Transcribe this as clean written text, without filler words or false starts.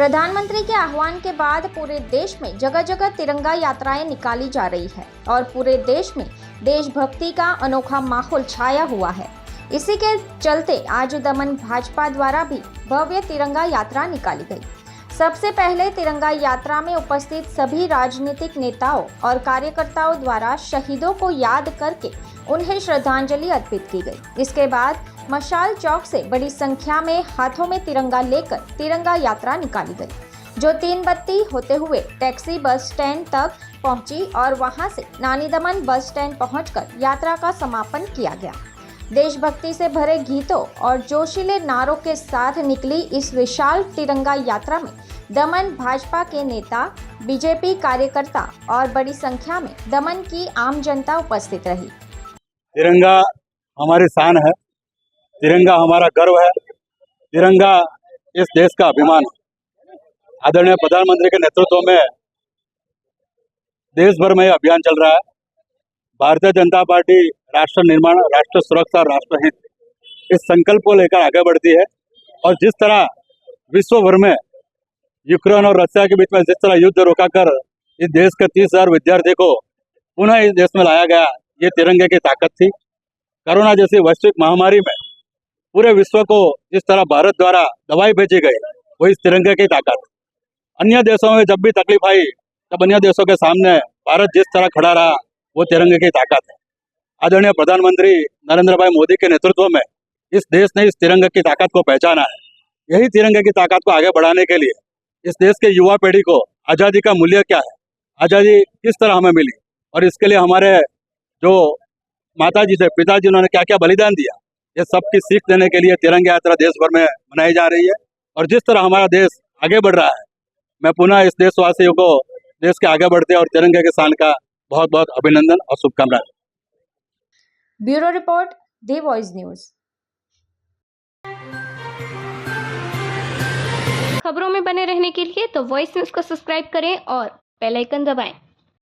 प्रधानमंत्री के आह्वान के बाद पूरे देश में जगह जगह तिरंगा यात्राएं निकाली जा रही है और पूरे देश में देशभक्ति का अनोखा माहौल छाया हुआ है। इसी के चलते आज दमन भाजपा द्वारा भी भव्य तिरंगा यात्रा निकाली गई। सबसे पहले तिरंगा यात्रा में उपस्थित सभी राजनीतिक नेताओं और कार्यकर्ताओं द्वारा शहीदों को याद करके उन्हें श्रद्धांजलि अर्पित की गई। इसके बाद मशाल चौक से बड़ी संख्या में हाथों में तिरंगा लेकर तिरंगा यात्रा निकाली गई, जो 3 बत्ती होते हुए टैक्सी बस स्टैंड तक पहुंची और वहां से नानी दमन बस स्टैंड पहुंचकर यात्रा का समापन किया गया। देशभक्ति से भरे गीतों और जोशीले नारों के साथ निकली इस विशाल तिरंगा यात्रा में दमन भाजपा के नेता, बीजेपी कार्यकर्ता और बड़ी संख्या में दमन की आम जनता उपस्थित रही। तिरंगा हमारी शान है, तिरंगा हमारा गर्व है, तिरंगा इस देश का अभिमान है। आदरणीय प्रधानमंत्री के नेतृत्व में देश भर में यह अभियान चल रहा है। भारतीय जनता पार्टी राष्ट्र निर्माण, राष्ट्र सुरक्षा और राष्ट्रहित इस संकल्प को लेकर आगे बढ़ती है और जिस तरह विश्व भर में यूक्रेन और रशिया के बीच में जिस तरह युद्ध रोकाकर इस देश के 30,000 विद्यार्थी को पुनः इस देश में लाया गया, ये तिरंगे की ताकत थी। कोरोना जैसी वैश्विक महामारी में पूरे विश्व को जिस तरह भारत द्वारा दवाई भेजी गई, वो इस तिरंगे की ताकत। अन्य देशों में जब भी तकलीफ आई तब अन्य देशों के सामने भारत जिस तरह खड़ा रहा, वो तिरंगे की ताकत है। आदरणीय प्रधानमंत्री नरेंद्र भाई मोदी के नेतृत्व में इस देश ने इस तिरंगे की ताकत को पहचाना है। यही तिरंगे की ताकत को आगे बढ़ाने के लिए इस देश के युवा पीढ़ी को आज़ादी का मूल्य क्या है, आज़ादी किस तरह हमें मिली और इसके लिए हमारे जो माताजी थे, पिताजी, उन्होंने क्या क्या बलिदान दिया, ये सब की सीख देने के लिए तिरंगा यात्रा देश भर में मनाई जा रही है। और जिस तरह हमारा देश आगे बढ़ रहा है, मैं पुनः इस देशवासियों को देश के आगे बढ़ते और तिरंगे के साल का बहुत बहुत अभिनंदन और शुभकामनाएं। Bureau report, the voice news. खबरों में बने रहने के लिए तो वॉइस न्यूज को सब्सक्राइब करें और बेल आइकन दबाएं।